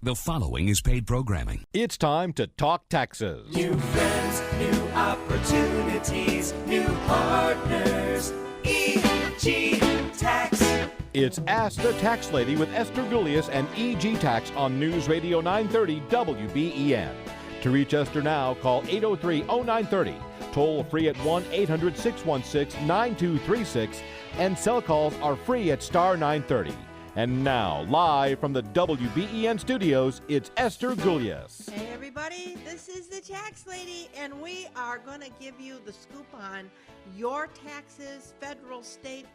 The following is paid programming. It's time to talk taxes. New friends, new opportunities, new partners. E.G. Tax. It's Ask the Tax Lady with Esther Gulius and E.G. Tax on News Radio 930 WBEN. To reach Esther now, call 803-0930. Toll free at 1-800-616-9236. And cell calls are free at star 930. And now, live from the WBEN studios, it's Esther Gulius. Hey everybody, this is the Tax Lady, and we are going to give you the scoop on your taxes, federal, state.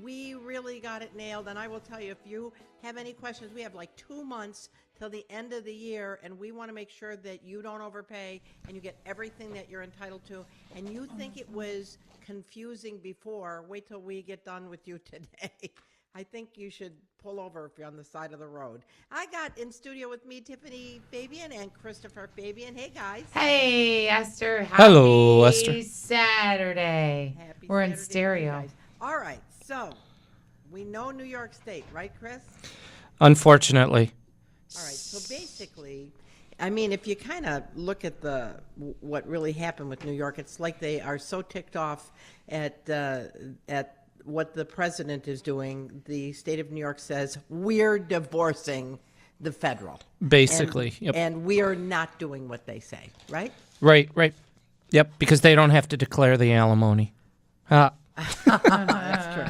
We really got it nailed, and I will tell you, if you have any questions, we have like 2 months till the end of the year, and we want to make sure that you don't overpay and you get everything that you're entitled to. And you think it was confusing before, wait till we get done with you today. I think you should pull over if you're on the side of the road. I got in studio with me Tiffany Fabian and Christopher Fabian. Hey, guys. Hey, Esther. Hello, Happy Esther. Saturday. Happy We're in Saturday to you stereo. guys. All right, so we know New York State, right, Chris? Unfortunately. All right, so basically, I mean, if you kind of look at what really happened with New York, it's like they are so ticked off at what the president is doing. The state of New York says, we're divorcing the federal. Basically, And, yep. and we are not doing what they say, right? Right. Yep, because they don't have to declare the alimony. That's true.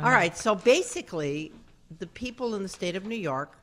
All right, so basically, the people in the state of New York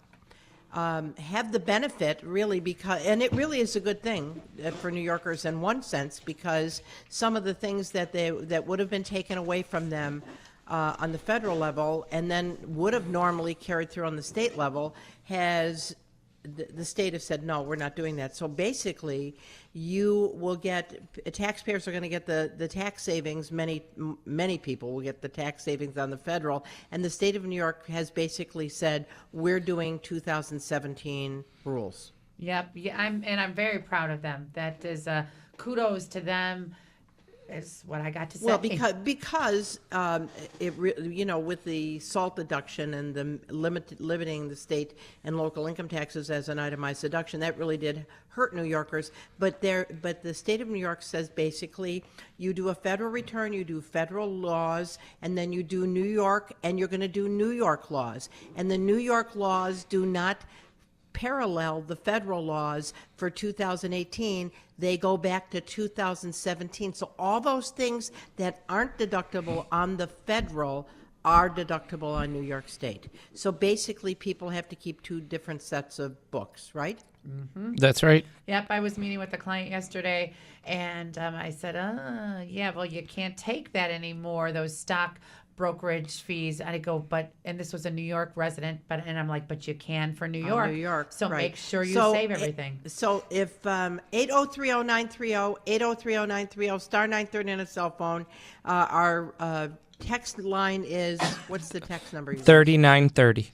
have the benefit, really, because, and it really is a good thing for New Yorkers in one sense, because some of the things that would have been taken away from them on the federal level and then would have normally carried through on the state level, the state has said, no, we're not doing that. So basically, you will taxpayers are going to get the tax savings. Many people will get the tax savings on the federal. And the state of New York has basically said, we're doing 2017 rules. Yep. Yeah, I'm very proud of them. That is kudos to them. Is what I got to say. Well, because with the SALT deduction and the limiting the state and local income taxes as an itemized deduction, that really did hurt New Yorkers. But the state of New York says basically you do a federal return, you do federal laws, and then you do New York, and you're going to do New York laws, and the New York laws do not parallel the federal laws for 2018. They go back to 2017. So all those things that aren't deductible on the federal are deductible on New York State. So basically, people have to keep two different sets of books, right? Mm-hmm. That's right. Yep, I was meeting with a client yesterday, and I said, yeah, well, you can't take that anymore, those stock brokerage fees. And I go, and this was a New York resident, and I'm like, but you can for New York. New York, so right. Make sure you save everything. So if 8030930, 8030930, star 930 on a cell phone, our text line is, what's the text number? 3930.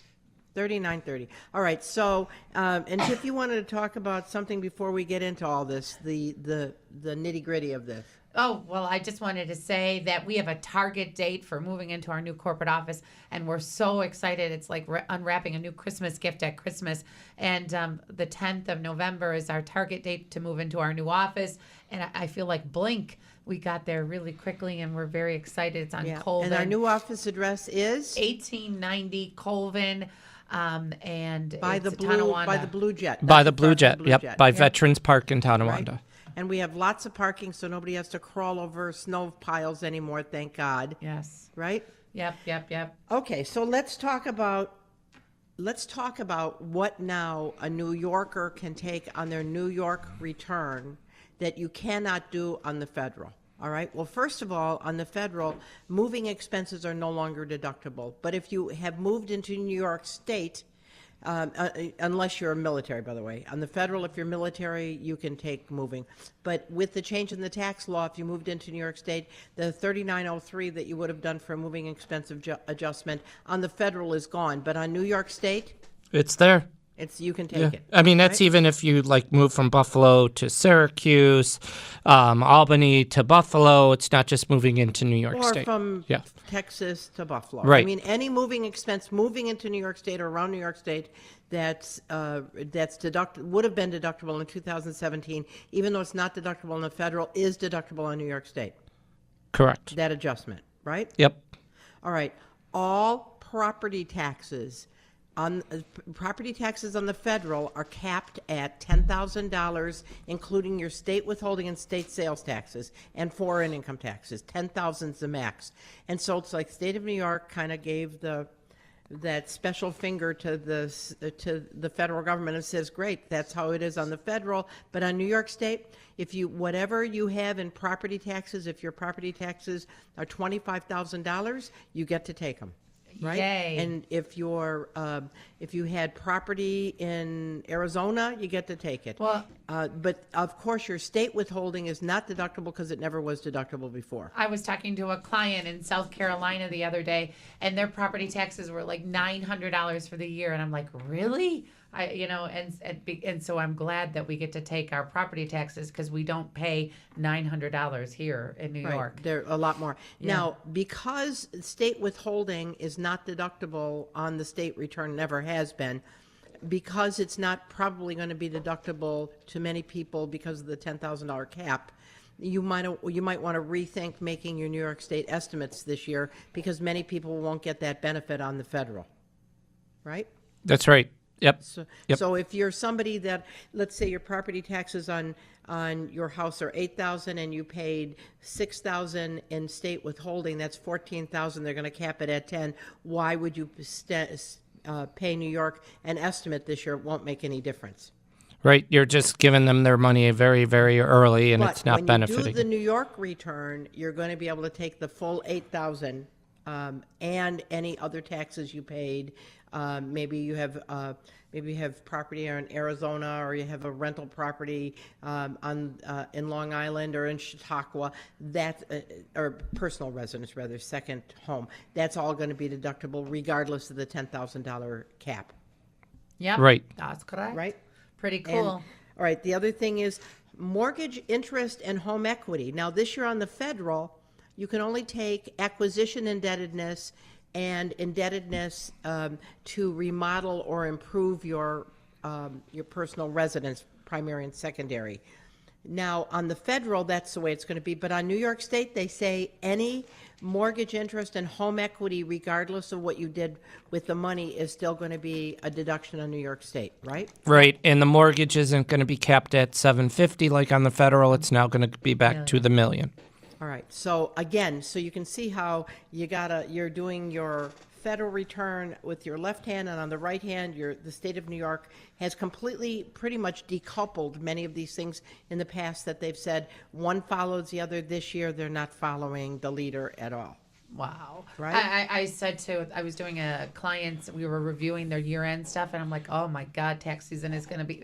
3930. All right. So, and if you wanted to talk about something before we get into all this, the nitty gritty of this. Oh, well, I just wanted to say that we have a target date for moving into our new corporate office, and we're so excited. It's like unwrapping a new Christmas gift at Christmas. And the 10th of November is our target date to move into our new office. And I feel like blink. We got there really quickly, and we're very excited. It's on Colvin. And our new office address is? 1890 Colvin. And by the Blue Jet. By the Blue Jet, yep. By Veterans Park in Tonawanda. Right. And we have lots of parking, so nobody has to crawl over snow piles anymore, thank God. Yes. Right? Yep. Okay, so let's talk about what now a New Yorker can take on their New York return that you cannot do on the federal. All right. Well, first of all, on the federal, moving expenses are no longer deductible. But if you have moved into New York State, unless you're military, by the way, on the federal, if you're military, you can take moving. But with the change in the tax law, if you moved into New York State, the 3903 that you would have done for a moving expense adjustment on the federal is gone. But on New York State, it's there. You can take it. I mean, that's right? even if you like move from Buffalo to Syracuse, Albany to Buffalo. It's not just moving into New York Or State. from Yeah. Texas to Buffalo. Right. I mean, any moving expense moving into New York State or around New York State that's would have been deductible in 2017, even though it's not deductible in the federal, is deductible on New York State. Correct. That adjustment, right? Yep. All right. All property taxes on the federal are capped at $10,000, including your state withholding and state sales taxes and foreign income taxes. 10,000 is the max. And so it's like state of New York kind of gave that special finger to the federal government and says, great, that's how it is on the federal. But on New York State, whatever you have in property taxes, if your property taxes are $25,000, you get to take them. Right. Yay. And if you had property in Arizona, you get to take it. Well, but of course, your state withholding is not deductible because it never was deductible before. I was talking to a client in South Carolina the other day, and their property taxes were like $900 for the year, and I'm like, really? And so I'm glad that we get to take our property taxes because we don't pay $900 here in New York. They're a lot more. Yeah. Now, because state withholding is not deductible on the state return, never has been, because it's not probably going to be deductible to many people because of the $10,000 cap, you might want to rethink making your New York State estimates this year because many people won't get that benefit on the federal, right? That's right. Yep. So if you're somebody that, let's say your property taxes on your house are $8,000 and you paid $6,000 in state withholding, that's $14,000. They're going to cap it at $10,000. Why would you pay New York an estimate this year? It won't make any difference. Right. You're just giving them their money very, very early, and But it's not when benefiting. you do the New York return, you're going to be able to take the full $8,000 and any other taxes you paid. Maybe you have property in Arizona, or you have a rental property in Long Island or in Chautauqua. Or personal residence, rather, second home. That's all going to be deductible, regardless of the $10,000 cap. Yep. Right. That's correct. Right. Pretty And, cool. all right. The other thing is mortgage interest and home equity. Now, this year on the federal, you can only take acquisition indebtedness and indebtedness to remodel or improve your personal residence, primary and secondary. Now, on the federal, that's the way it's going to be. But on New York State, they say any mortgage interest and home equity, regardless of what you did with the money, is still going to be a deduction on New York State, right? Right. And the mortgage isn't going to be capped at $750 like on the federal. It's now going to be back to the million. All right. So again, so you can see how you're doing your federal return with your left hand, and on the right hand, the state of New York has completely, pretty much decoupled many of these things in the past that they've said one follows the other. This year, they're not following the leader at all. Wow. Right? I was doing a client, we were reviewing their year-end stuff, and I'm like, oh my God, tax season is going to be,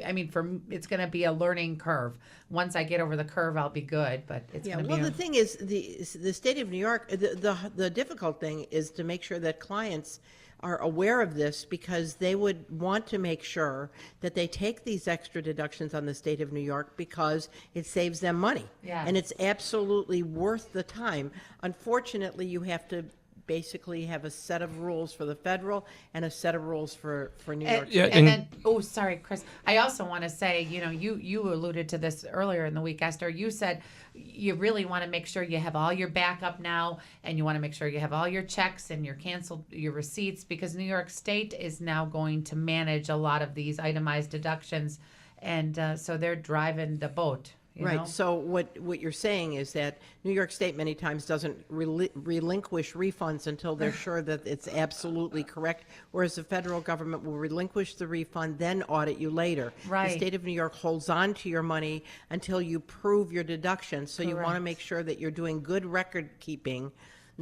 it's going to be a learning curve. Once I get over the curve, I'll be good, but it's going to be. Well, the thing is, the state of New York, the difficult thing is to make sure that clients are aware of this, because they would want to make sure that they take these extra deductions on the state of New York because it saves them money. Yeah. And it's absolutely worth the time. Unfortunately, you have to basically have a set of rules for the federal and a set of rules for New York State. And then, sorry, Chris. I also want to say, you alluded to this earlier in the week, Esther. You said you really want to make sure you have all your backup now, and you want to make sure you have all your checks and your receipts, because New York State is now going to manage a lot of these itemized deductions, and so they're driving the boat. You know? So what you're saying is that New York State many times doesn't relinquish refunds until they're sure that it's absolutely correct, whereas the federal government will relinquish the refund, then audit you later. Right. The state of New York holds on to your money until you prove your deduction. So you want to make sure that you're doing good record keeping,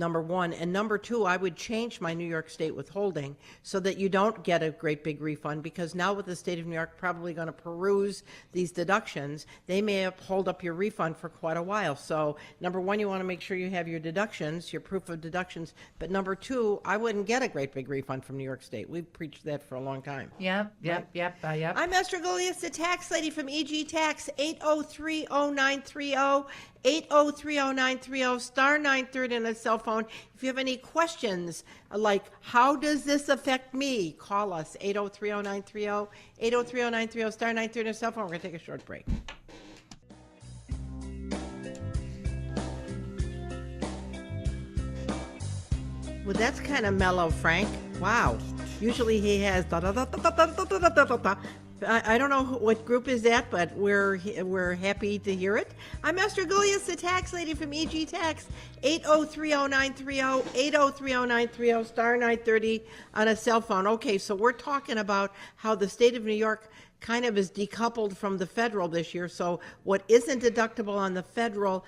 number one. And number two, I would change my New York State withholding so that you don't get a great big refund, because now with the state of New York probably going to peruse these deductions, they may hold up your refund for quite a while. So number one, you want to make sure you have your deductions, your proof of deductions. But number two, I wouldn't get a great big refund from New York State. We've preached that for a long time. Yep. I'm Esther Golias, the tax lady from EG Tax, 803-0930, 803-0930, star 930 on a cell phone. If you have any questions, like how does this affect me, call us, 803-0930, 803-0930, star 930 on a cell phone. We're going to take a short break. Well, that's kind of mellow, Frank. Wow. Usually he has da-da-da-da-da-da-da-da-da-da. I don't know what group is that, but we're happy to hear it. I'm Esther Golias, the tax lady from EG Tax, 803-0930, 803-0930, star 930 on a cell phone. Okay, so we're talking about how the state of New York kind of is decoupled from the federal this year. So what isn't deductible on the federal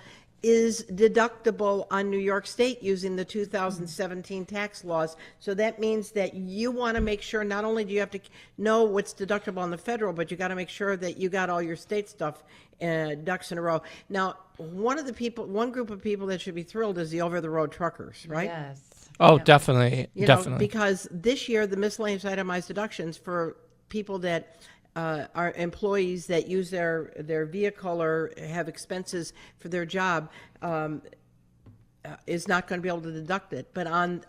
is deductible on New York State using the 2017 tax laws. So that means that you want to make sure not only do you have to know what's deductible on the federal, but you got to make sure that you got all your state stuff ducks in a row. Now, one group of people that should be thrilled is the over-the-road truckers, right? Yes. Oh, definitely. You know, because this year the miscellaneous itemized deductions for people that are employees that use their vehicle or have expenses for their job is not going to be able to deduct it. But on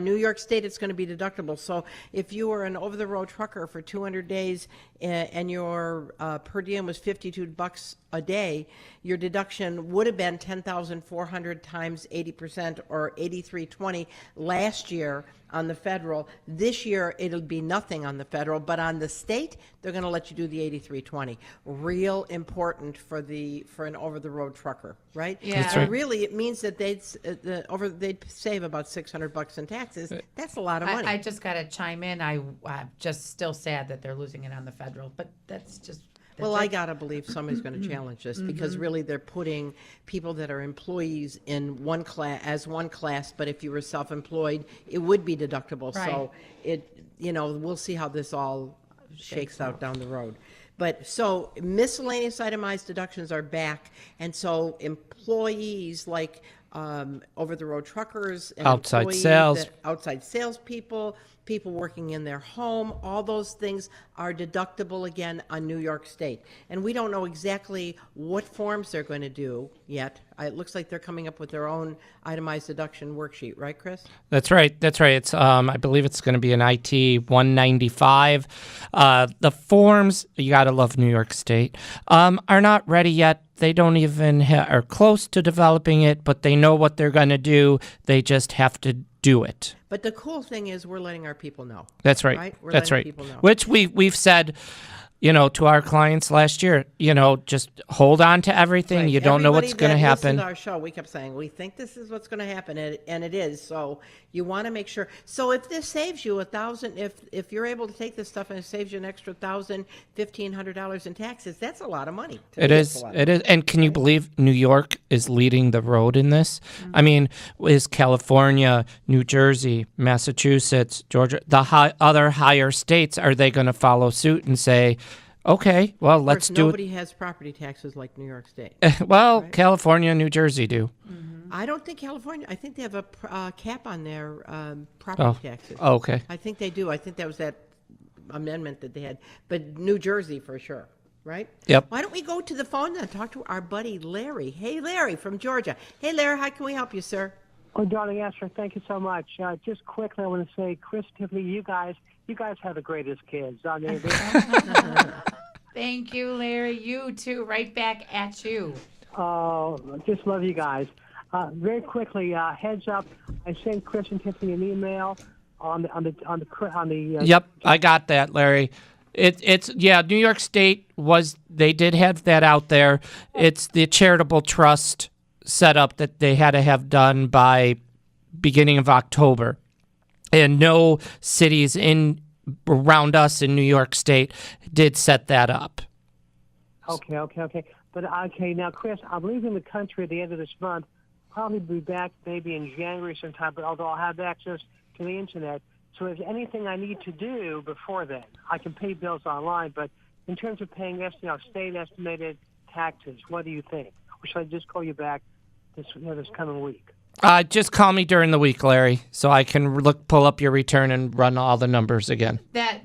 New York State, it's going to be deductible. So if you were an over-the-road trucker for 200 days and your per diem was $52 a day, your deduction would have been $10,400 times 80%, or $83.20 last year on the federal. This year it'll be nothing on the federal, but on the state they're going to let you do the $83.20. Real important for an over-the-road trucker, right? Yeah. That's right. Really, it means that they'd save about $600 in taxes. That's a lot of money. I just got to chime in. I'm just still sad that they're losing it on the federal, but that's just. Well, I got to believe somebody's going to challenge this, because really they're putting people that are employees in one class, but if you were self-employed, it would be deductible. Right. So we'll see how this all shakes out down the road. But so miscellaneous itemized deductions are back, and so employees like over-the-road truckers, and Outside sales. outside salespeople, people working in their home, all those things are deductible again on New York State. And we don't know exactly what forms they're going to do yet. It looks like they're coming up with their own itemized deduction worksheet, right, Chris? That's right. It's I believe it's going to be an IT 195. The forms, you got to love New York State, are not ready yet. They don't even are close to developing it, but they know what they're going to do. They just have to do it. But the cool thing is we're letting our people know. That's right. We're That's letting right. people know. Which we've said, to our clients last year, just hold on to everything. Right. You don't know what's going to Everybody that listened happen. to our show, we kept saying, we think this is what's going to happen, and it is. So you want to make sure. So if this saves you $1,000, if you're able to take this stuff and it saves you an extra $1,000, $1,500 in taxes, that's a lot of money. It is. And can you believe New York is leading the road in this? Mm-hmm. I mean, is California, New Jersey, Massachusetts, Georgia, the other higher states, are they going to follow suit and say, okay, well, let's do Nobody has property taxes like New York State. Well, right. California and New Jersey do. I don't think California. I think they have a cap on their property taxes. Oh, okay. I think they do. I think that was that amendment that they had. But New Jersey for sure, right? Yep. Why don't we go to the phone and talk to our buddy Larry? Hey, Larry from Georgia. Hey, Larry, how can we help you, sir? Oh, darling Esther, thank you so much. Just quickly, I want to say, Chris, Tiffany, you guys have the greatest kids. I mean, Thank you, Larry. You too. Right back at you. Just love you guys. Very quickly, heads up. I sent Chris and Tiffany an email on the. Yep, I got that, Larry. It's New York State they did have that out there. It's the charitable trust setup that they had to have done by beginning of October, and no cities around us in New York State did set that up. Okay. But now, Chris, I'm leaving the country at the end of this month. probably be back maybe in January sometime, but although I'll have access to the internet. So if there's anything I need to do before then, I can pay bills online, but in terms of paying state estimated taxes, what do you think? Or should I just call you back this coming week? Just call me during the week, Larry, so I can pull up your return and run all the numbers again. That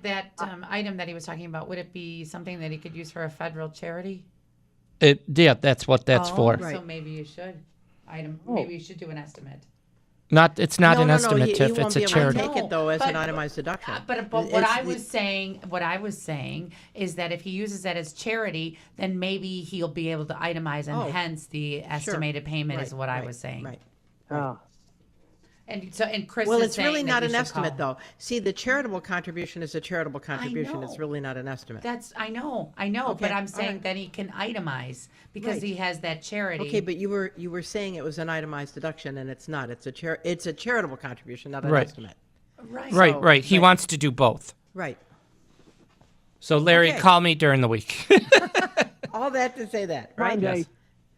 item that he was talking about, would it be something that he could use for a federal charity? Yeah, that's what that's for. So maybe you should maybe you should do an estimate. It's not an estimate, he Tiff. won't It's be a able charity. to take it though as an But- itemized deduction. But what I was saying is that if he uses that as charity, then maybe he'll be able to itemize, and hence the estimated payment is what I was saying. Right. Oh. And Chris Well, is it's saying really that not we an should estimate, call. though. See, the charitable contribution is a charitable contribution. It's know. really not an estimate. I know, Okay, but I'm all saying right. that he can itemize because Right. he has that charity. Okay, but you were saying it was an itemized deduction, and it's not. It's a charitable contribution, not an Right. estimate. right. Right, So- right. He right. wants to do both. Right. So, Larry, Okay. call me during the week. All that to say that, right? Monday. Yes.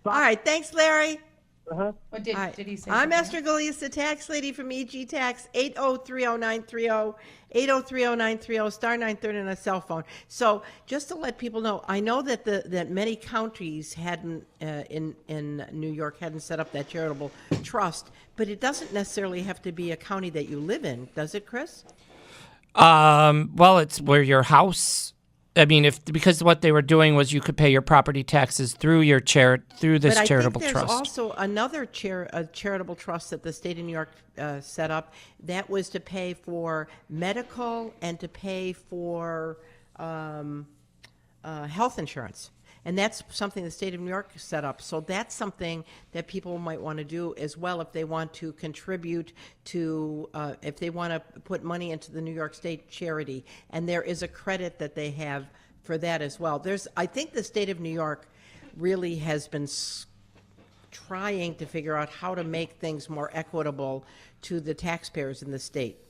All right. Thanks, Larry. What did, All right. did he say? I'm something Esther Galias, the tax lady from EG Tax, 8030930, 8030930, star 930 on a cell phone. So just to let people know, I know that that many counties hadn't, in New York, hadn't set up that charitable trust, but it doesn't necessarily have to be a county that you live in, does it, Chris? Well, it's where your house. I mean, because what they were doing was you could pay your property taxes through through this But charitable I think there's trust. also another charitable trust that the state of New York set up that was to pay for medical and to pay for health insurance. And that's something the state of New York set up. So that's something that people might want to do as well if they want to contribute to, if they want to put money into the New York State charity. And there is a credit that they have for that as well. I think the state of New York really has been trying to figure out how to make things more equitable to the taxpayers in the state,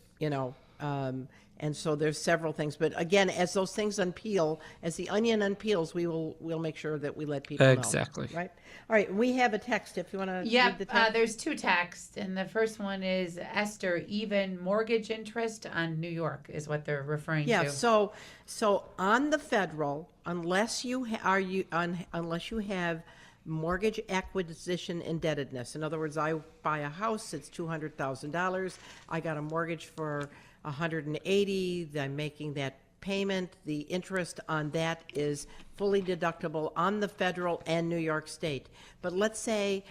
and so there's several things. But again, as those things unpeel, as the onion unpeels, we'll make sure that we let people know. Exactly. Right? All right, we have a text if you want to read the Yep, text. there's two texts, and the first one is Esther, even mortgage interest on New York is what they're referring Yeah, to. so on the federal, unless you have mortgage acquisition indebtedness. In other words, I buy a house, it's $200,000. I got a mortgage for $180,000. I'm making that payment. The interest on that is fully deductible on the federal and New York State. But let's say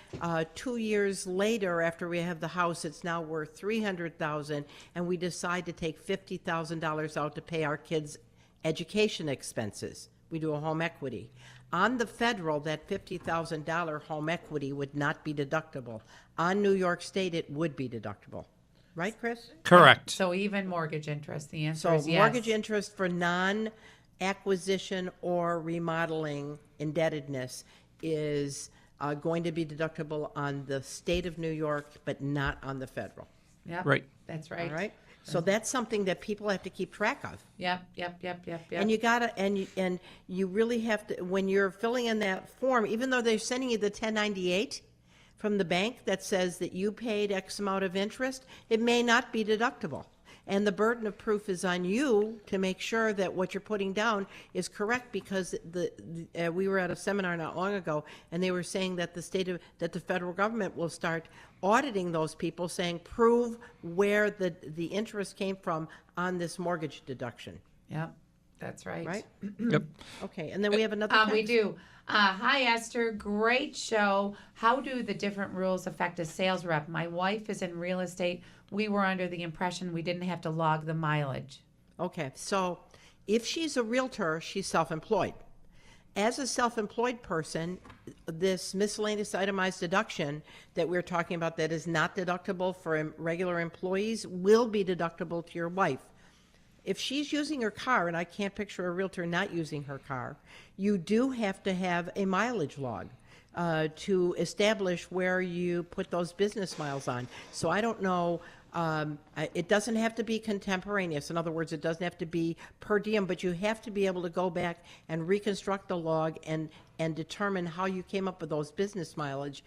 2 years later, after we have the house, it's now worth $300,000, and we decide to take $50,000 out to pay our kids' education expenses. We do a home equity. On the federal, that $50,000 home equity would not be deductible. On New York State, it would be deductible. Right, Chris? Correct. So even mortgage interest, the answer So is yes. mortgage interest for non-acquisition or remodeling indebtedness is going to be deductible on the state of New York, but not on the federal. Yep, Right. that's right. All right? So that's something that people have to keep track of. Yep. And you gotta, and you really have to, when you're filling in that form, even though they're sending you the 1098 from the bank that says that you paid X amount of interest, it may not be deductible. And the burden of proof is on you to make sure that what you're putting down is correct, because we were at a seminar not long ago, and they were saying that that the federal government will start auditing those people, saying prove where the interest came from on this mortgage deduction. Yep, that's right. Right? Yep. Okay, and then we have another We text. do. Hi, Esther. Great show. How do the different rules affect a sales rep? My wife is in real estate. We were under the impression we didn't have to log the mileage. Okay, so if she's a realtor, she's self-employed. As a self-employed person, this miscellaneous itemized deduction that we're talking about that is not deductible for regular employees will be deductible to your wife. If she's using her car, and I can't picture a realtor not using her car, you do have to have a mileage log to establish where you put those business miles on. So I don't know It doesn't have to be contemporaneous. In other words, it doesn't have to be per diem, but you have to be able to go back and reconstruct the log and determine how you came up with those business miles.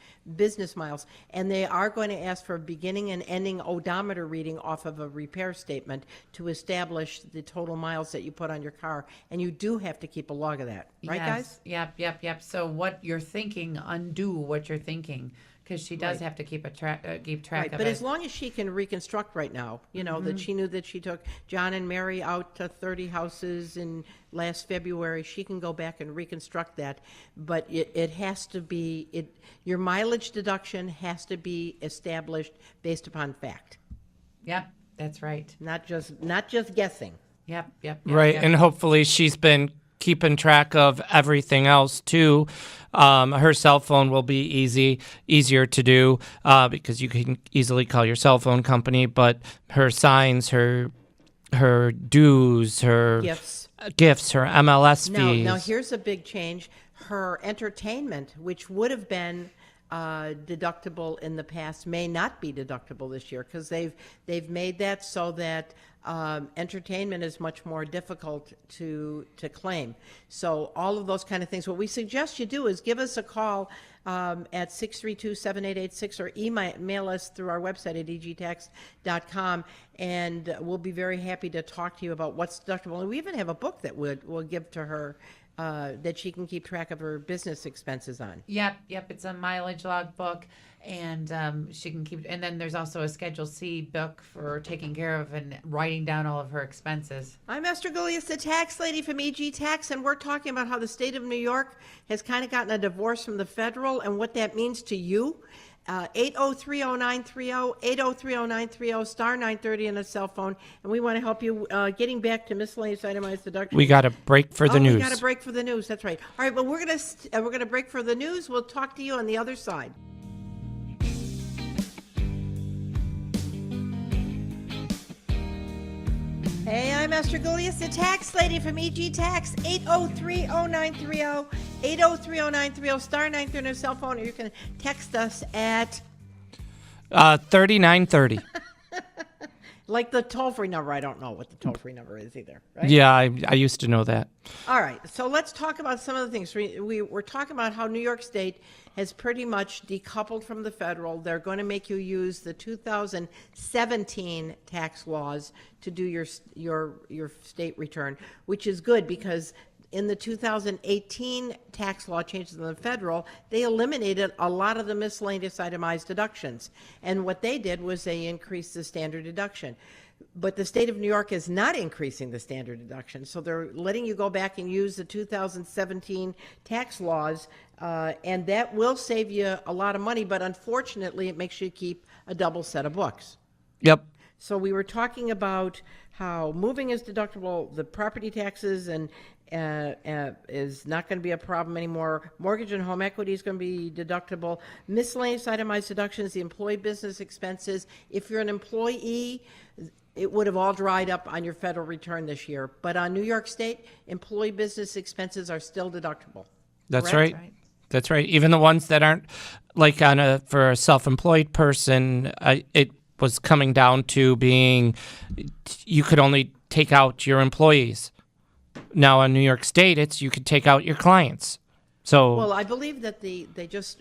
And they are going to ask for a beginning and ending odometer reading off of a repair statement to establish the total miles that you put on your car. And you do have to keep a log of that. Right, guys? Yep. So what you're thinking, undo what you're thinking. Because she does have to keep track of it. But as long as she can reconstruct right now, that she knew that she took John and Mary out to 30 houses in last February, she can go back and reconstruct that. But it has to be, your mileage deduction has to be established based upon fact. Yep, that's right. Not just guessing. Yep. Right, and hopefully she's been keeping track of everything else too. Her cell phone will be easier to do because you can easily call your cell phone company. But her signs, her dues, her gifts, her MLS fees. Now here's a big change. Her entertainment, which would have been deductible in the past, may not be deductible this year because they've made that so that entertainment is much more difficult to claim. So all of those kind of things. What we suggest you do is give us a call at 632-7886 or email us through our website at egtax.com, and we'll be very happy to talk to you about what's deductible. And we even have a book that we'll give to her that she can keep track of her business expenses on. Yep. It's a mileage log book, and she can keep. And then there's also a Schedule C book for taking care of and writing down all of her expenses. I'm Esther Gullius, the tax lady from EG Tax, and we're talking about how the state of New York has kind of gotten a divorce from the federal and what that means to you. 8030930, 8030930, star 930 on a cell phone, and we want to help you getting back to miscellaneous itemized deductions. We got a break for the news. We got a break for the news. That's right. All right, well, we're gonna break for the news. We'll talk to you on the other side. Hey, I'm Esther Gullius, the tax lady from EG Tax, 8030930, 8030930, star 930 on a cell phone, or you can text us at 3930. Like the toll-free number. I don't know what the toll-free number is either, right? Yeah, I used to know that. All right, so let's talk about some of the things. We're talking about how New York State has pretty much decoupled from the federal. They're going to make you use the 2017 tax laws to do your state return, which is good because in the 2018 tax law changes in the federal, they eliminated a lot of the miscellaneous itemized deductions. And what they did was they increased the standard deduction. But the state of New York is not increasing the standard deduction. So they're letting you go back and use the 2017 tax laws, and that will save you a lot of money. But unfortunately, it makes you keep a double set of books. Yep. So we were talking about how moving is deductible, the property taxes and is not going to be a problem anymore. Mortgage and home equity is going to be deductible. Miscellaneous itemized deductions, the employee business expenses. If you're an employee, it would have all dried up on your federal return this year. But on New York State, employee business expenses are still deductible. That's Correct? right. That's right. Even the ones that aren't, like for a self-employed person, it was coming down to being you could only take out your employees. Now in New York State, it's you could take out your clients. So well, I believe that they just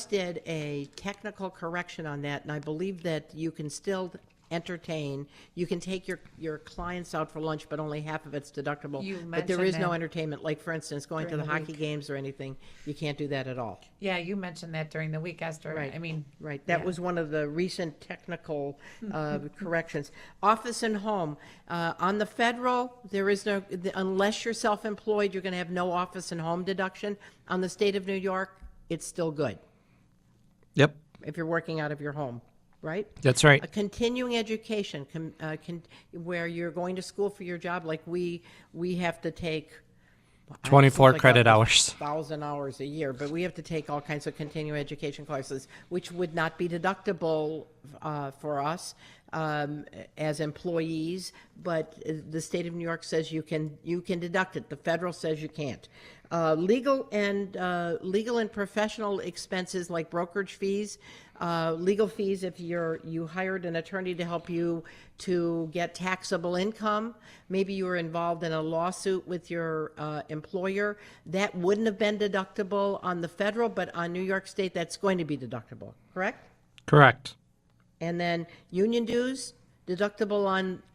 did a technical correction on that, and I believe that you can still entertain. You can take your clients out for lunch, but only half of it's deductible. But there is no entertainment. Like, for instance, going to the hockey games or anything, you can't do that at all. Yeah, you mentioned that during the week, Esther. Right. I mean, right. That was one of the recent technical corrections. Office and home. On the federal, there is no, unless you're self-employed, you're going to have no office and home deduction. On the state of New York, it's still good. Yep. If you're working out of your home. Right? That's right. A continuing education, where you're going to school for your job, like we have to take 24 credit hours. 1,000 hours a year, but we have to take all kinds of continuing education classes, which would not be deductible for us. as employees, but the state of New York says you can deduct it. The federal says you can't. Legal and professional expenses like brokerage fees, legal fees if you hired an attorney to help you to get taxable income. Maybe you were involved in a lawsuit with your employer. That wouldn't have been deductible on the federal, but on New York State, that's going to be deductible, correct? Correct. And then union dues, deductible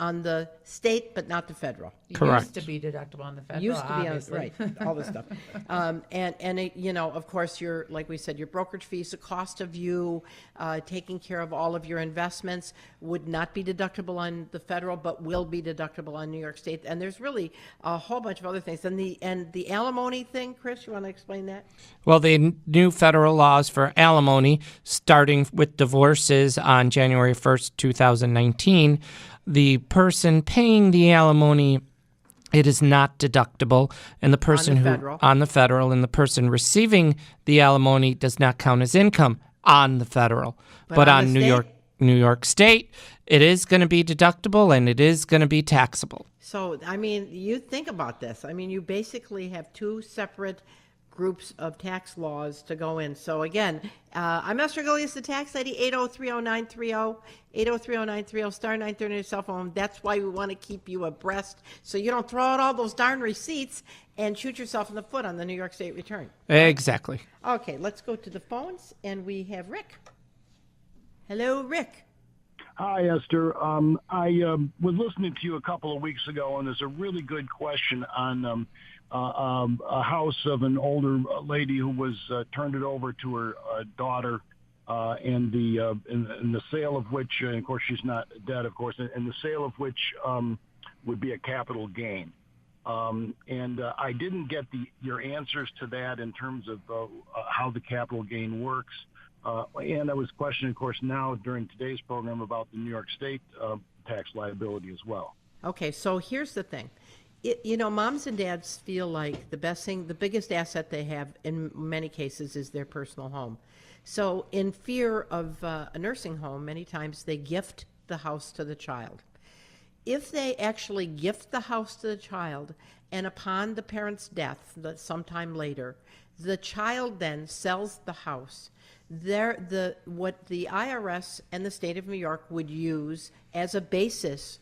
on the state, but not the federal. Correct. Used to be deductible on the federal, Used to be on, obviously. right, all this stuff. And it, of course, like we said, your brokerage fees, the cost of you taking care of all of your investments would not be deductible on the federal, but will be deductible on New York State. And there's really a whole bunch of other things. And the alimony thing, Chris, you want to explain that? Well, the new federal laws for alimony, starting with divorces on January 1st, 2019, the person paying the alimony, it is not deductible, and the person on the federal, and the person receiving the alimony does not count as income on the federal, but on New York State, it is going to be deductible and it is going to be taxable. So, I mean, you think about this. I mean, you basically have two separate groups of tax laws to go in. So again, I'm Esther Gillies, the tax lady, 8030930, 8030930, star 930 on your cell phone. That's why we want to keep you abreast so you don't throw out all those darn receipts and shoot yourself in the foot on the New York State return. Exactly. Okay, let's go to the phones, and we have Rick. Hello, Rick. Hi, Esther. I was listening to you a couple of weeks ago, and there's a really good question on a house of an older lady who was turned it over to her daughter, and the sale of which, and of course she's not dead, of course, and the sale of which would be a capital gain. And I didn't get your answers to that in terms of how the capital gain works. And I was questioning, of course, now during today's program about the New York State tax liability as well. Okay, so here's the thing. Moms and dads feel like the biggest asset they have in many cases is their personal home. So in fear of a nursing home, many times they gift the house to the child. If they actually gift the house to the child, and upon the parent's death, sometime later, the child then sells the house, what the IRS and the state of New York would use as a basis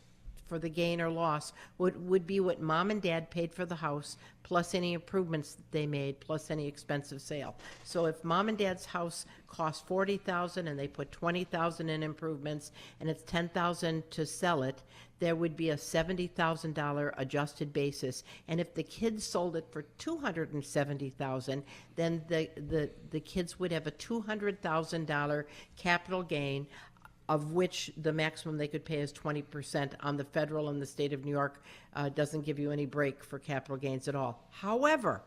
for the gain or loss would be what mom and dad paid for the house, plus any improvements that they made, plus any expensive sale. So if mom and dad's house cost $40,000 and they put $20,000 in improvements, and it's $10,000 to sell it, there would be a $70,000 adjusted basis. And if the kids sold it for $270,000, then the kids would have a $200,000 capital gain, of which the maximum they could pay is 20% on the federal, and the state of New York doesn't give you any break for capital gains at all. However,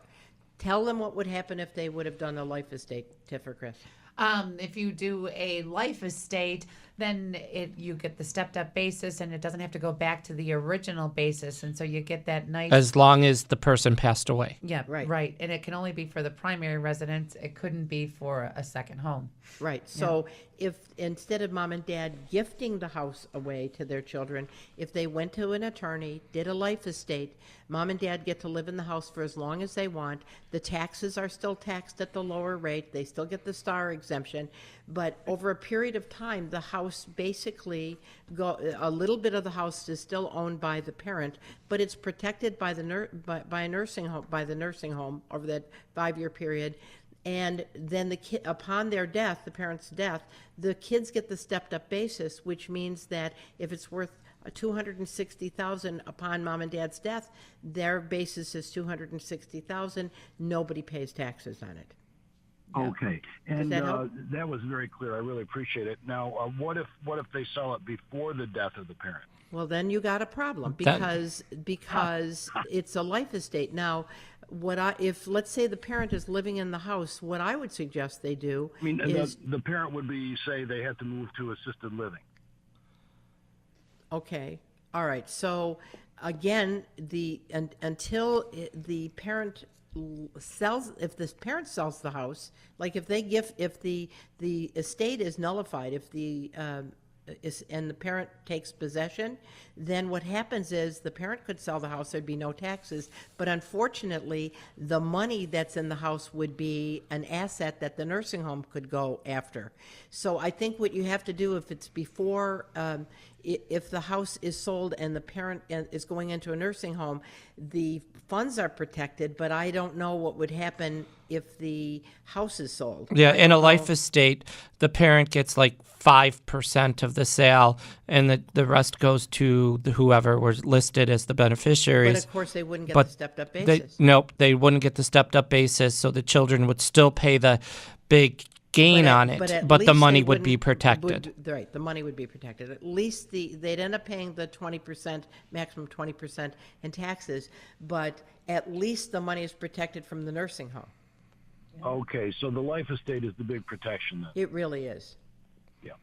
tell them what would happen if they would have done a life estate, Tiff or Chris. If you do a life estate, then you get the stepped up basis, and it doesn't have to go back to the original basis, and so you get that nice. As long as the person passed away. Yeah, right. And it can only be for the primary residence. It couldn't be for a second home. Right. So if instead of mom and dad gifting the house away to their children, if they went to an attorney, did a life estate, mom and dad get to live in the house for as long as they want. The taxes are still taxed at the lower rate. They still get the star exemption. But over a period of time, the house basically a little bit of the house is still owned by the parent, but it's protected by by a nursing home over that 5-year period. And then the kid, upon their death, the parent's death, the kids get the stepped up basis, which means that if it's worth $260,000 upon mom and dad's death, their basis is $260,000. Nobody pays taxes on it. Okay, and that that was very clear. I really appreciate it. Now, what if they sell it before the death of the parent? Well, then you got a problem because it's a life estate. Now, if let's say the parent is living in the house, what I would suggest they do is the parent would say they have to move to assisted living. Okay, all right. So again, until the parent if the parent sells the house, like if the estate is nullified, if the and the parent takes possession, then what happens is the parent could sell the house, there'd be no taxes, but unfortunately, the money that's in the house would be an asset that the nursing home could go after. So I think what you have to do, if it's before, if the house is sold and the parent is going into a nursing home, the funds are protected, but I don't know what would happen if the house is sold. Yeah, I in a don't life know. estate, the parent gets like 5% of the sale, and the rest goes to whoever was listed as the But beneficiaries. of course, they wouldn't get But the stepped-up They, basis. nope, they wouldn't get the stepped-up basis, so the children would still pay the big gain on it, at but the least money they would be wouldn't- protected. Right, the money would be protected. At least they'd end up paying the 20%, maximum 20% in taxes, but at least the money is protected from the nursing home. Okay, so the life estate is the big protection then. It really is. Yeah.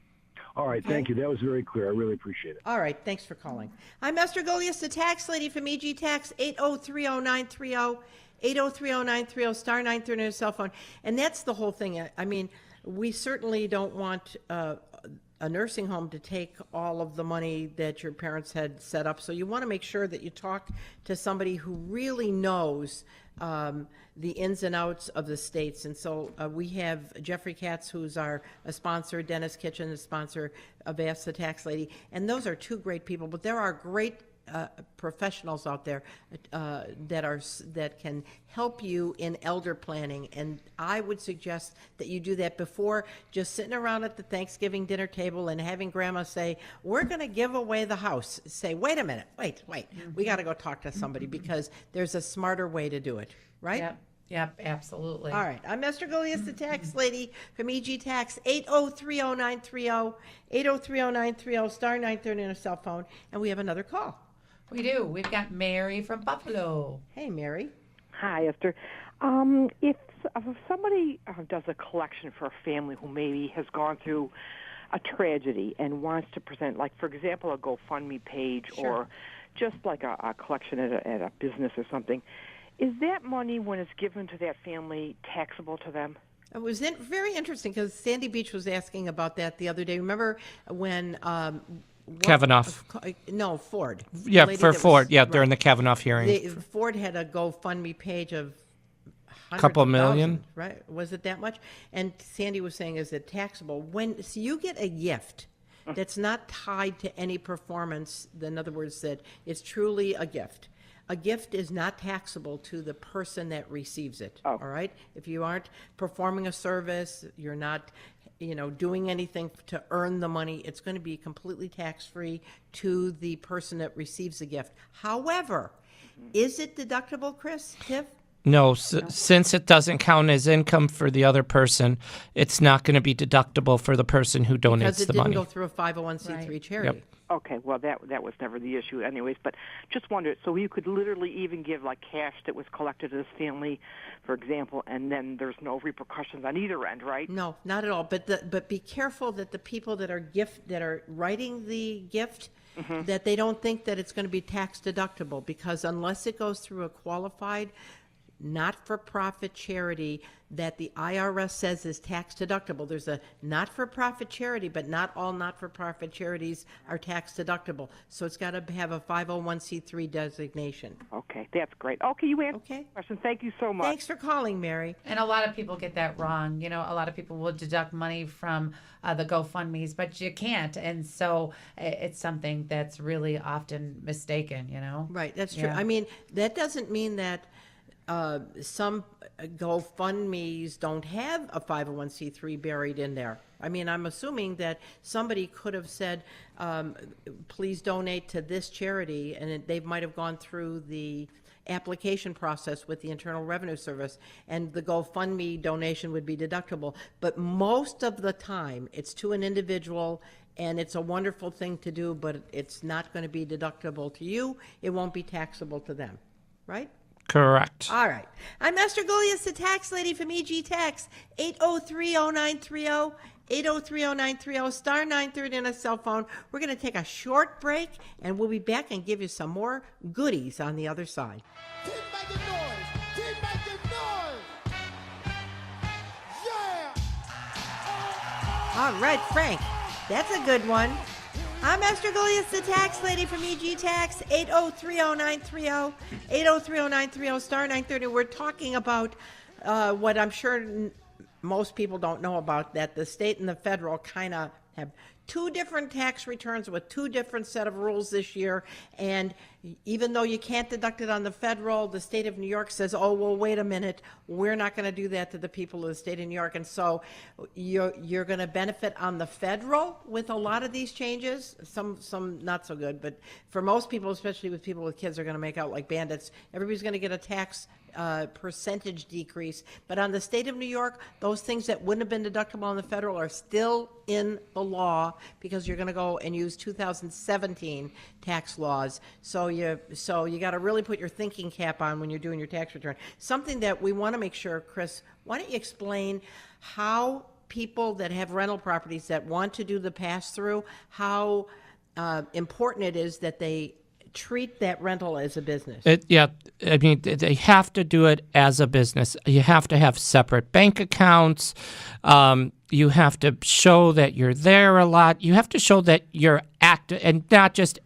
All right, thank you. That was very clear. I really appreciate it. All right, thanks for calling. I'm Esther Golias, the tax lady from EG Tax, 8030930, 8030930, star 930 on a cell phone. And that's the whole thing. I mean, we certainly don't want a nursing home to take all of the money that your parents had set up. So you want to make sure that you talk to somebody who really knows the ins and outs of the states. And so we have Jeffrey Katz, who's a sponsor, Dennis Kitchen, the sponsor of Ask the Tax Lady. And those are two great people, but there are great professionals out there that can help you in elder planning, and I would suggest that you do that before just sitting around at the Thanksgiving dinner table and having grandma say, we're going to give away the house. Say, wait a minute, wait, we got to go talk to somebody, because there's a smarter way to do it, right? Yep, absolutely. All right. I'm Esther Golias, the tax lady from EG Tax, 8030930, 8030930, star 930 on a cell phone, and we have another call. We do. We've got Mary from Buffalo. Hey, Mary. Hi, Esther. If somebody does a collection for a family who maybe has gone through a tragedy and wants to present, like, for example, a GoFundMe page or just like a collection at a business or something, is that money, when it's given to that family, taxable to them? It was very interesting, because Sandy Beach was asking about that the other day. Remember when Kavanaugh. No, Ford. Yeah, The lady for that Ford. was- Yeah, right. during the Kavanaugh hearing. Ford had a GoFundMe page of Couple hundreds of million? thousands, right? Was it that much? And Sandy was saying, is it taxable? So you get a gift that's not tied to any performance, in other words, that it's truly a gift. A gift is not taxable to the person that receives it, all right? If you aren't performing a service, you're not doing anything to earn the money, it's going to be completely tax-free to the person that receives the gift. However, is it deductible, Tiff? No, since it doesn't count as income for the other person, it's not going to be deductible for the person who donates Because it the didn't money. go through a 501c3 charity. Yep. Okay, well, that was never the issue anyways, but just wondered, so you could literally even give, like, cash that was collected to this family, for example, and then there's no repercussions on either end, right? No, not at all. But be careful that the people that are writing the gift, that they don't think that it's going to be tax deductible, because unless it goes through a qualified not-for-profit charity that the IRS says is tax deductible. There's a not-for-profit charity, but not all not-for-profit charities are tax deductible. So it's got to have a 501c3 designation. Okay, that's great. Okay, you answered Okay. the question. Thank you so much. Thanks for calling, Mary. And a lot of people get that wrong. A lot of people will deduct money from the GoFundMes, but you can't. And so it's something that's really often mistaken, Right, that's true. Yeah. I mean, that doesn't mean that some GoFundMes don't have a 501c3 buried in there. I mean, I'm assuming that somebody could have said, please donate to this charity, and they might have gone through the application process with the Internal Revenue Service, and the GoFundMe donation would be deductible. But most of the time, it's to an individual, and it's a wonderful thing to do, but it's not going to be deductible to you. It won't be taxable to them, right? Correct. All right. I'm Esther Golias, the tax lady from EG Tax, 8030930, 8030930, star 930 on a cell phone. We're going to take a short break, and we'll be back and give you some more goodies on the other side. Keep making noise! Keep making noise! Yeah! All right, Frank, that's a good one. I'm Esther Gullius, the tax lady from EG Tax, 8030930, 8030930, star 930. We're talking about what I'm sure most people don't know about, that the state and the federal kind of have two different tax returns with two different set of rules this year. And even though you can't deduct it on the federal, the state of New York says, oh, well, wait a minute, we're not going to do that to the people of the state of New York. And so you're going to benefit on the federal with a lot of these changes, some not so good, but for most people, especially with people with kids, they're going to make out like bandits. Everybody's going to get a tax percentage decrease. But on the state of New York, those things that wouldn't have been deductible on the federal are still in the law, because you're going to go and use 2017 tax laws. So you got to really put your thinking cap on when you're doing your tax return. Something that we want to make sure, Chris, why don't you explain how people that have rental properties that want to do the pass-through, how important it is that they treat that rental as a business. I mean, they have to do it as a business. You have to have separate bank accounts. You have to show that you're there a lot. You have to show that you're active, and not just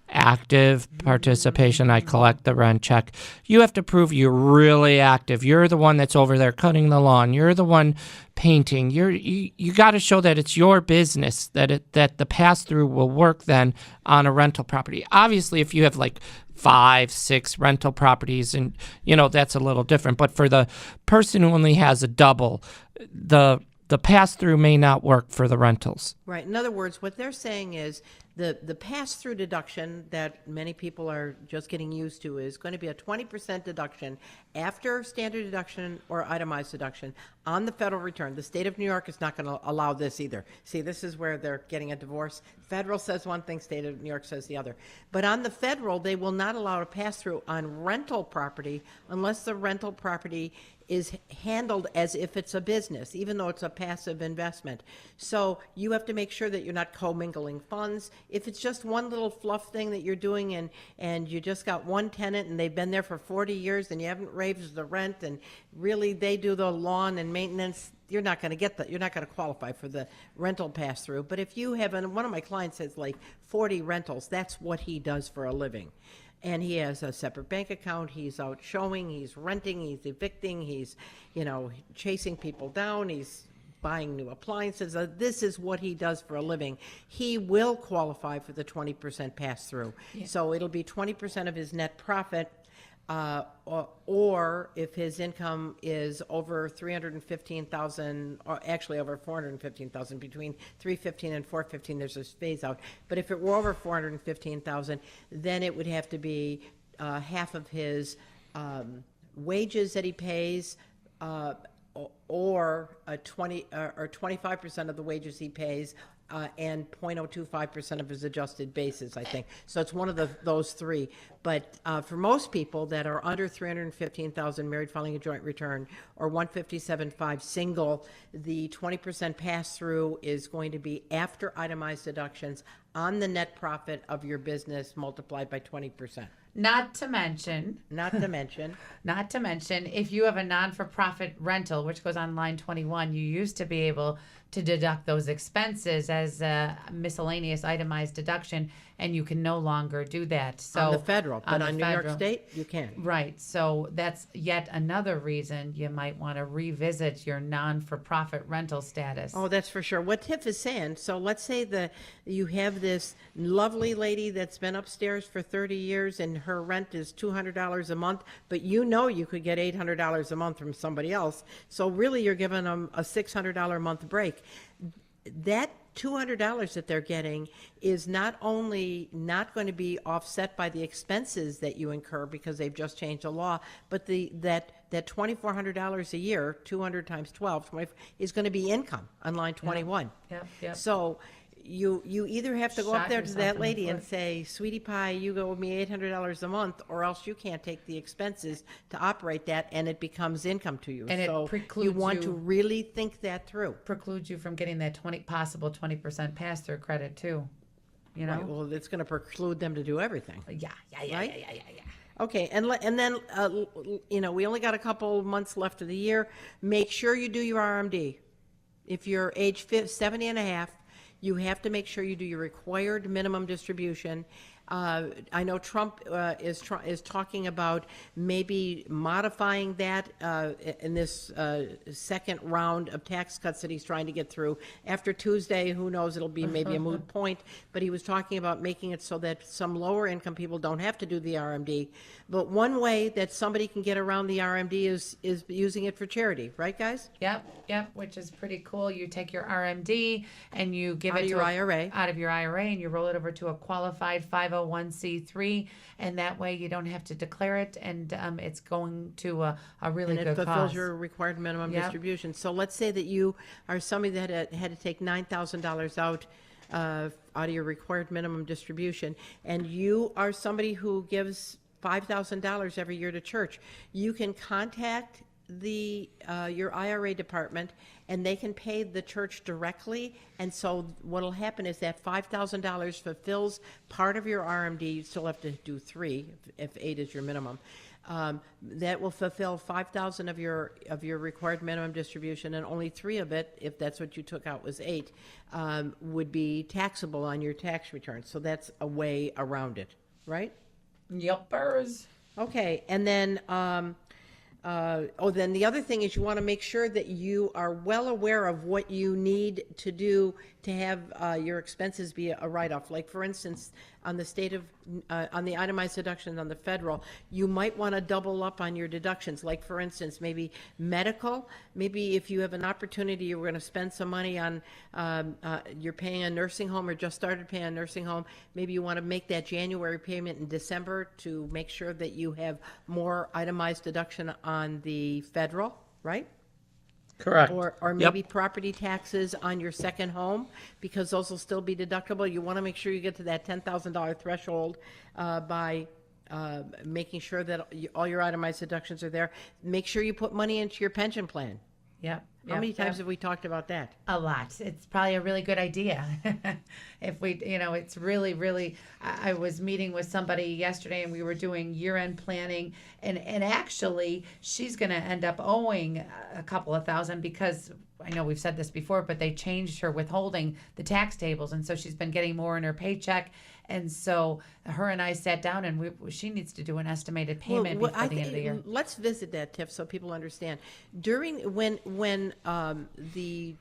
active participation. I collect the rent check. You have to prove you're really active. You're the one that's over there cutting the lawn. You're the one painting. You got to show that it's your business, that the pass-through will work then on a rental property. Obviously, if you have like 5, 6 rental properties, and that's a little different. But for the person who only has a double, the pass-through may not work for the rentals. Right. In other words, what they're saying is the pass-through deduction that many people are just getting used to is going to be a 20% deduction after standard deduction or itemized deduction on the federal return. The state of New York is not going to allow this either. See, this is where they're getting a divorce. Federal says one thing, state of New York says the other. But on the federal, they will not allow a pass-through on rental property unless the rental property is handled as if it's a business, even though it's a passive investment. So you have to make sure that you're not commingling funds. If it's just one little fluff thing that you're doing, and you just got one tenant and they've been there for 40 years and you haven't raised the rent, and really they do the lawn and maintenance, you're not going to get that. You're not going to qualify for the rental pass-through. But if you have, and one of my clients has like 40 rentals, that's what he does for a living. And he has a separate bank account. He's out showing, he's renting, he's evicting, he's, chasing people down, he's buying new appliances. This is what he does for a living. He will qualify for the 20% pass-through. Yeah. So it'll be 20% of his net profit, or if his income is over $315,000, or actually over $415,000, between $315,000 and $415,000, there's this phase out. But if it were over $415,000, then it would have to be half of his wages that he pays, or 25% of the wages he pays, and 0.025% of his adjusted basis, I think. So it's one of those three. But for most people that are under $315,000 married filing a joint return, or 157.5 single, the 20% pass-through is going to be after itemized deductions on the net profit of your business multiplied by 20%. Not to mention, if you have a non-for-profit rental, which goes on line 21, you used to be able to deduct those expenses as a miscellaneous itemized deduction, and you can no longer do that. So on the federal, but on New York State, you can. Right. So that's yet another reason you might want to revisit your non-for-profit rental status. Oh, that's for sure. What Tiff is saying, so let's say that you have this lovely lady that's been upstairs for 30 years and her rent is $200 a month, but you could get $800 a month from somebody else. So really you're giving them a $600 a month break. That $200 that they're getting is not only not going to be offset by the expenses that you incur because they've just changed the law, but that $2,400 a year, 200 times 12, 20, is going to be income on line 21. Yep. So you either have to go up there to that lady and say, sweetie pie, you owe me $800 a month, or else you can't take the expenses to operate that, and it becomes income to you. And so it precludes you want to really think that through. Precludes you from getting that possible 20% pass-through credit too. Right, well, it's going to preclude them to do everything. Yeah. Okay, and then we only got a couple months left of the year. Make sure you do your RMD. If you're age 70 and a half, You have to make sure you do your required minimum distribution. I know Trump is talking about maybe modifying that in this second round of tax cuts that he's trying to get through. After Tuesday, who knows, it'll be maybe a moot point, but he was talking about making it so that some lower income people don't have to do the RMD. But one way that somebody can get around the RMD is using it for charity, right, guys? Yep, which is pretty cool. You take your RMD and you give Out it of to your IRA. out of your IRA, and you roll it over to a qualified 501c3, and that way you don't have to declare it, and it's going to a really And good it fulfills cause. your required minimum Yep. distribution. So let's say that you are somebody that had to take $9,000 out of your required minimum distribution, and you are somebody who gives $5,000 every year to church. You can contact your IRA department, and they can pay the church directly. And so what'll happen is that $5,000 fulfills part of your RMD. You still have to do 3 if 8 is your minimum. That will fulfill $5,000 of your required minimum distribution, and only 3 of it, if that's what you took out was 8, would be taxable on your tax return. So that's a way around it, right? Yuppers. Okay, and then then the other thing is you want to make sure that you are well aware of what you need to do to have your expenses be a write-off. Like, for instance, on the itemized deductions on the federal, you might want to double up on your deductions. Like, for instance, maybe medical. Maybe if you have an opportunity, you're going to spend some money on, you're paying a nursing home or just started paying a nursing home. Maybe you want to make that January payment in December to make sure that you have more itemized deduction on the federal, right? Correct. Or maybe property taxes on your second home, because those will still be deductible. You want to make sure you get to that $10,000 threshold by making sure that all your itemized deductions are there. Make sure you put money into your pension plan. Yep. How many times have we talked about that? A lot. It's probably a really good idea. If we, it's really, really, I was meeting with somebody yesterday and we were doing year-end planning, and actually she's going to end up owing a couple of thousand, because I know we've said this before, but they changed her withholding the tax tables. And so she's been getting more in her paycheck. And so her and I sat down, and she needs to do an estimated payment before the end of the year. Let's visit that, Tiff, so people understand. When the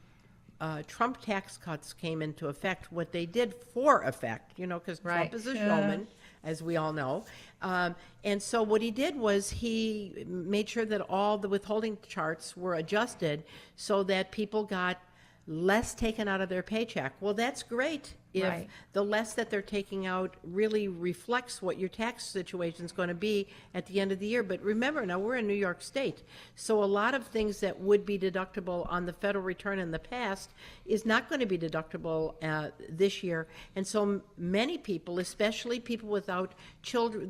Trump tax cuts came into effect, what they did for effect, because Right. Trump is a showman, as we all know. And so what he did was he made sure that all the withholding charts were adjusted so that people got less taken out of their paycheck. Well, that's great if Right. the less that they're taking out really reflects what your tax situation is going to be at the end of the year. But remember, now we're in New York State, so a lot of things that would be deductible on the federal return in the past is not going to be deductible this year. And so many people, especially people without children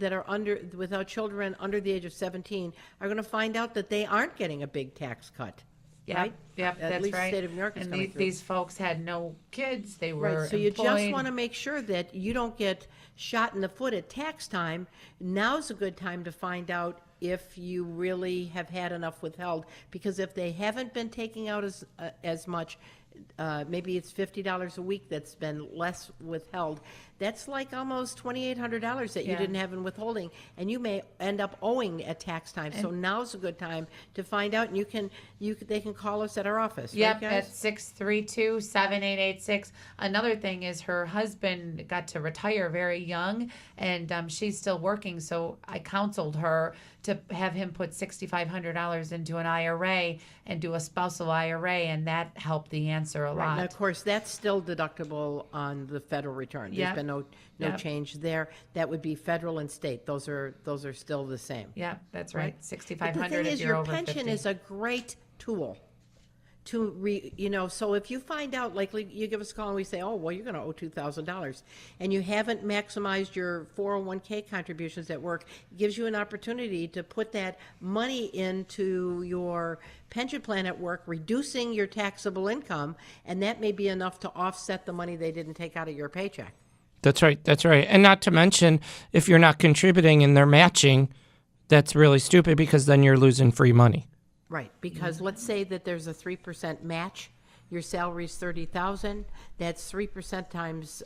without children under the age of 17, are going to find out that they aren't getting a big tax cut. Yep, Right? yep, At that's least the right. state of New York is and coming through. these folks had no kids; they were Right, so you just employed. want to make sure that you don't get shot in the foot at tax time. Now's a good time to find out if you really have had enough withheld, because if they haven't been taking out as much, maybe it's $50 a week that's been less withheld. That's like almost $2,800 that you Yeah. didn't have in withholding, and you may end up owing at tax time. So now's a good time to find out, and they can call us at our office. Yep, right, guys? at 632-7886. Another thing is her husband got to retire very young, and she's still working. So I counseled her to have him put $6,500 into an IRA and do a spousal IRA, and that helped the answer a lot. Now, of course, that's still deductible on the federal return. There's Yep. been no Yep. change there. That would be federal and state. Those are still the same. Yeah, that's Right. right. But 6,500 the thing if is, you're your over pension 50. is a great tool to so if you find out, like you give us a call and we say, oh, well, you're going to owe $2,000, and you haven't maximized your 401k contributions at work, it gives you an opportunity to put that money into your pension plan at work, reducing your taxable income, and that may be enough to offset the money they didn't take out of your paycheck. That's right. That's right. And not to mention, if you're not contributing and they're matching, that's really stupid, because then you're losing free money. Right, because let's say that there's a 3% match. Your salary's $30,000. That's 3% times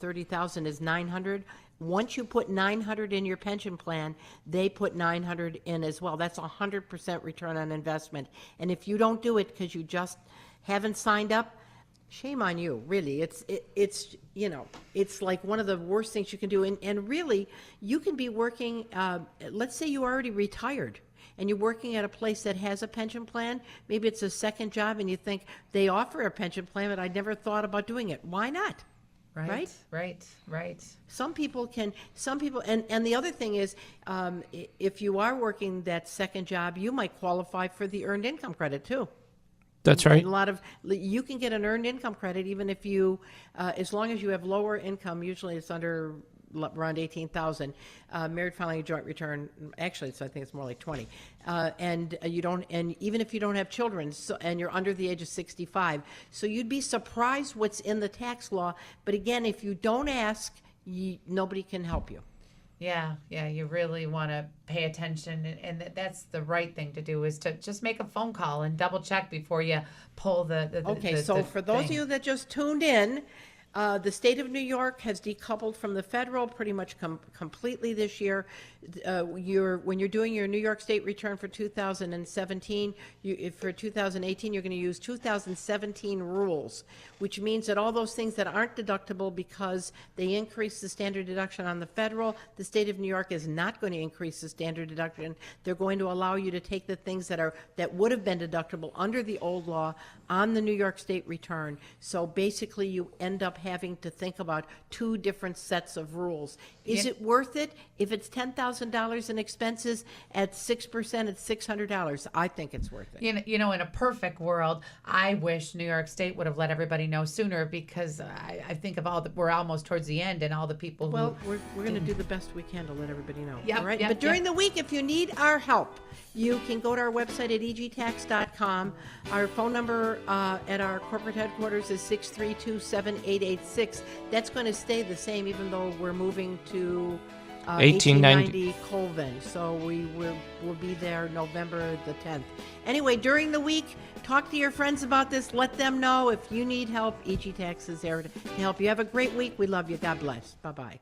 30,000 is 900. Once you put 900 in your pension plan, they put 900 in as well. That's 100% return on investment. And if you don't do it because you just haven't signed up, shame on you, really. It's you know, it's like one of the worst things you can do. And really, you can be working, let's say you already retired, and you're working at a place that has a pension plan. Maybe it's a second job, and you think, they offer a pension plan, but I never thought about doing it. Why not? Right. Some people, and the other thing is, if you are working that second job, you might qualify for the earned income credit too. That's right. You can get an earned income credit even if you, as long as you have lower income. Usually it's under around 18,000. Married filing a joint return, actually, I think it's more like 20. And even if you don't have children, and you're under the age of 65, so you'd be surprised what's in the tax law. But again, if you don't ask, nobody can help you. Yeah, you really want to pay attention, and that's the right thing to do, is to just make a phone call and double check before you pull the for those of you that just tuned in, the state of New York has decoupled from the federal pretty much completely this year. When you're doing your New York State return for 2017, for 2018, you're going to use 2017 rules, which means that all those things that aren't deductible because they increase the standard deduction on the federal, the state of New York is not going to increase the standard deduction. They're going to allow you to take the things that would have been deductible under the old law on the New York State return. So basically, you end up having to think about two different sets of rules. Is it worth it? If it's $10,000 in expenses at 6%, it's $600. I think it's worth it. You know, in a perfect world, I wish New York State would have let everybody know sooner, because I think of we're almost towards the end, and all the people who... Well, we're going to do the best we can to let everybody know. Yep, all right? Yep, but during the week, if you need our help, you can go to our website at egtax.com. Our phone number at our corporate headquarters is 632-7886. That's going to stay the same even though we're moving to 1890 Colvin. So we'll be there November the 10th. Anyway, during the week, talk to your friends about this. Let them know if you need help. EG Tax is there to help you. Have a great week. We love you. God bless. Bye-bye.